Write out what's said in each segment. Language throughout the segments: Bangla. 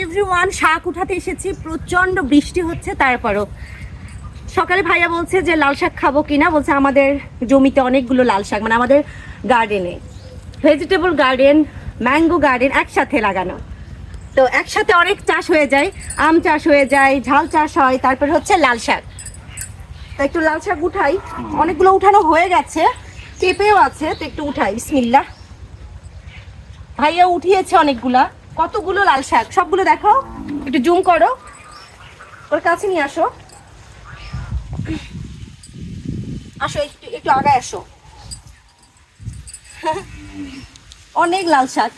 এভরিওয়ান, শাক উঠাতে এসেছি। প্রচন্ড বৃষ্টি হচ্ছে, তারপরও সকালে ভাইয়া বলছে যে লাল শাক খাবো কিনা, বলছে আমাদের জমিতে অনেকগুলো লাল শাক, মানে আমাদের গার্ডেনে ভেজিটেবল গার্ডেন, ম্যাঙ্গো গার্ডেন একসাথে লাগানো, তো একসাথে অনেক চাষ হয়ে যায়, আম চাষ হয়ে যায়, ঝাল চাষ হয়, তারপর হচ্ছে লাল শাক। তো একটু লাল শাক উঠাই, অনেকগুলো উঠানো হয়ে গেছে, পেঁপেও আছে, তো একটু উঠাই। বিসমিল্লাহ। ভাইয়া উঠিয়েছে অনেকগুলা, কতগুলো লাল শাক, সবগুলো দেখো, একটু জুম করো, ওর কাছে নিয়ে আসো, আসো একটু একটু আগায় আসো। অনেক লাল শাক।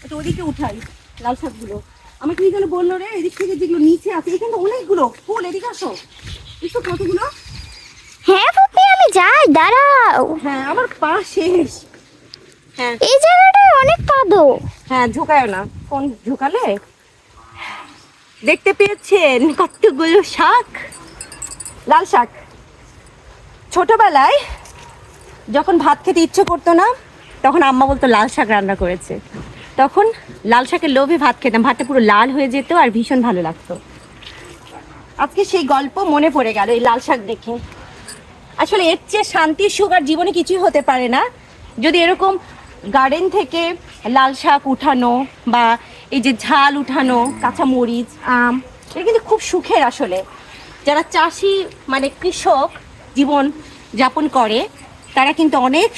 একটু ওদিকে উঠাই লাল শাকগুলো। আমাকে এখানে বললো রে, এদিক থেকে যেগুলো নিচে আছে, এখানে অনেকগুলো ফুল, এদিকে আসো, একটু কতগুলো। হ্যাঁ ফুপি, আমি যাই, দাঁড়াও। হ্যাঁ, আমার পা শেষ। হ্যাঁ এই জায়গাটায় অনেক কাদো। হ্যাঁ, ঝুঁকায় না, কোন ঝুঁকালে। দেখতে পেয়েছেন কতগুলো শাক, লাল শাক। ছোটবেলায় যখন ভাত খেতে ইচ্ছে করতো না, তখন আম্মা বলতো লাল শাক রান্না করেছে, তখন লাল শাকের লোভে ভাত খেতাম, ভাতটা পুরো লাল হয়ে যেত আর ভীষণ ভালো লাগতো। আজকে সেই গল্প মনে পড়ে গেল এই লাল শাক দেখে। আসলে এর চেয়ে শান্তির সুখ আর জীবনে কিছুই হতে পারে না। যদি এরকম গার্ডেন থেকে লাল শাক উঠানো বা এই যে ঝাল উঠানো, কাঁচা মরিচ, আম, এটা কিন্তু খুব সুখের। আসলে যারা চাষি মানে কৃষক জীবন যাপন করে, তারা কিন্তু অনেক